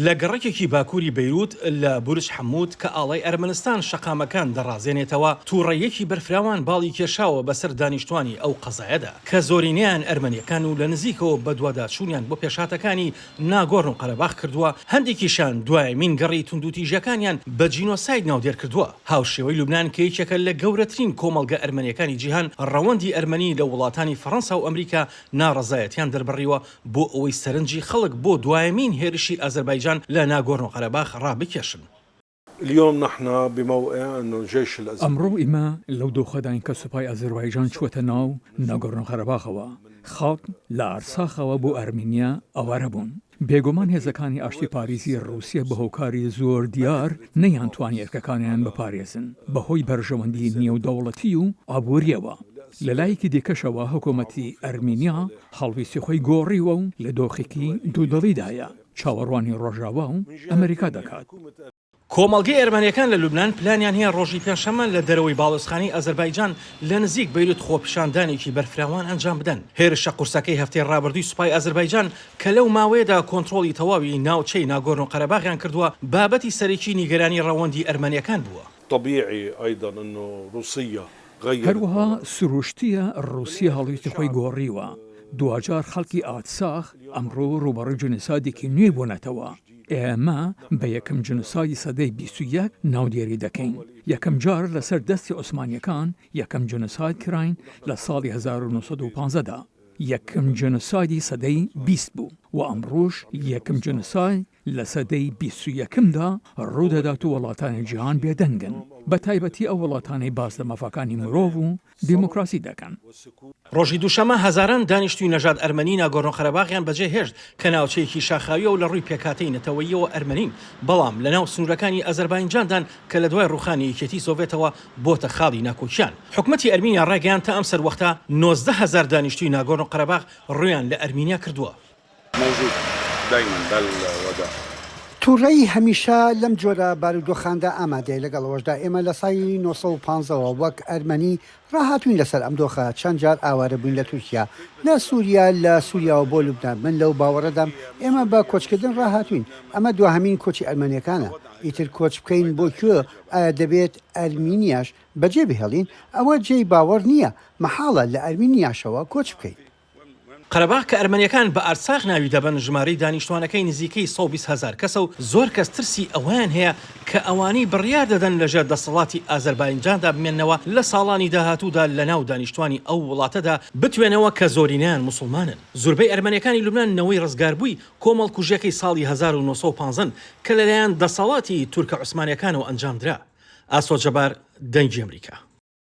لە گەڕێکێکی باکووری بەیروت لە بورج حەموود کە ئاڵای ئەرمەنستان شەقامەکان دەڕازێنێتەوە تووڕەیەکی بەرفراوان باڵی کێشاوە بەسەر دانیشتوانی ئەو قەزایەدا کە زۆرینەیان ئەرمەنیەکان و لە نزیکەوە بە دوواداچوونیان بۆ پێشاتەکانی ناگۆڕن و قەرەباخ کردووە هەندێکیشان دوای مین گەڕی توندوتیژەکانیان بە جینۆساید ناودێر کردووە. هاوشێوەی لوبنان کە یەکێکە لە گەورەترین کۆمەڵگە ئەرمەنیەکانی جیهان ڕەوەندی ئەرمەنی لە وڵاتانی فەڕەنسا و ئەمریکا ناڕەزایەتیان دەربڕیوە بۆ ئەوەی سەرنجی خەڵک بۆ دوایمین هێرشی ئازەربایجان لا ناغورنو قرباخ رابكيشن. اليوم نحن بموقع انه الجيش الازربيجاني امرو اما لو دخدان كسباي اذربيجان شوت ناو ناغورنو قرباخوا خاك لا ارساخوا بو ارمينيا او عربون بێگومان هێزەکانی ئاشتی پاریزی رووسیا بە هۆکاری زۆر دیار نەیانتوانی ئەرکەکانیان بپارێزن بەهۆی بەرژەوەندی نێودەوڵەتی و ئابوووریەوە. لەلایەکی دیکەشەوە حکوومەتی ئەرمینیا هەڵویستی خۆی گۆڕیوە و لە دۆخێکی دوودڵیدایە چاوەڕوانی ڕۆژاوا و ئەمریکا دەکات. کۆمەڵگەی ئەرمەنیەکان لە لوبنان پلانیان هەیە ڕۆژی پێنجشەممە لە دەرەوەی باڵۆزخانی ئەزەربایجان لە نزیک بەیروت خۆپیشاندانێکی بەرفراوان ئەنجام بدەن. هێرشە قورسەکەی هەفتەی ڕابردووی سوپای ئەزەربایجان کە لەو ماوەیەدا کۆنتڕۆڵی تەواوی ناوچەی ناگۆرن و قەرەباغیان کردووە بابەتی سەرەکی نیگەرانی ڕەوەندی ئەرمەنیەکان بووە. طبيعي ايضا انه روسيا هەروەها سروشتیە رووسیا هەڵویستی خۆی گۆڕیوە. دوجار خەڵکی ئاتساخ ئەمڕۆ ڕوبەڕووی جنسادێکی نوێ بوونەتەوە. ئێمە بە یەکەم جنسادی سەدەی 21 ناودێری دەکەین. یەکەم جار لەسەر دەستی عوسمانیەکان یەکەم جنساد کراین لە ساڵی 1950دا. یەکەم جنسادی سەدەی 20 بوو و ئەمڕۆژ یەکەم جنساد لە سەدەی 21دا ڕوودەدات و وڵاتانی جیهان بێدەنگن بە تایبەتی ئەو وڵاتانەی باس لە مەفاکانی مرۆڤ و دیموکراسی دەکەن. ڕۆژی دووشەمە هەزاران دانیشتووی نەژاد ئەرمەنی ناگۆڕن و قەرەباغیان بەجێهێشت کە ناوچەیەکی شاخاویە و لە ڕووی پێکاتەی نەتەوەییەوە ئەرمەنین بەڵام لە ناو سنوورەکانی ئەزەربایجاندان کە لە دوای ڕوخانی یەکێتی سۆڤێتەوە بۆتە خاڵی ناکۆچیان. حکومەتی ئەرمینیا ڕاگەیان تا ئەم سەروەختە 19,000 دانیشتووی ناگۆڕن و قەرەباغ ڕوویان لە ئەرمینیا کردووە. تووڕەی هەمیشە لەم جۆرە بارودۆخاندا ئامادەیە لەگەڵەوەشدا ئێمە لە سای 1950ەوە وەک ئەرمەنی ڕاهاتوین لەسەر ئەم دۆخە چەند جار ئاوارە بووین لە تورکیا لە سووریا لە سووریاوە بۆ لوبنان. من لەو باوەڕەدام ئێمە بە کۆچکردن ڕاهاتوین. ئەمە دوهەمین کۆچی ئەرمەنیەکانە. ئیتر کۆچ بکەین بۆ کوێ ئایا دەبێت ئەرمینیاش بەجێ بهێڵین؟ ئەوە جێی باوەڕ نییە. مەحاڵە لە ئەرمینیاشەوە کۆچ بکەین. قەرەباغ کە ئەرمەنیەکان بە ئارساخ ناوی دەبن ژمارەی دانیشتوانەکەی نزیکەی 120,000 کەسە و زۆر کەس ترسی ئەویان هەیە کە ئەوانەی بڕیار دەدەن لەژێر دەسەڵاتی ئازەربایجاندا بمێننەوە لە ساڵانی داهاتوودا لە ناو دانیشتوانی ئەو وڵاتەدا بتوێنەوە کە زۆرینیان موسڵمانن. زۆربەی ئەرمەنیەکانی لوبنان نەوەی ڕزگاربووی کۆمەڵکوژەکەی ساڵی 1950 کە لەلایەن دەسەڵاتی تورکە عوسمانیەکانەوە ئەنجامدرا. ئاسۆ جەبار، دەنگی ئەمریکا.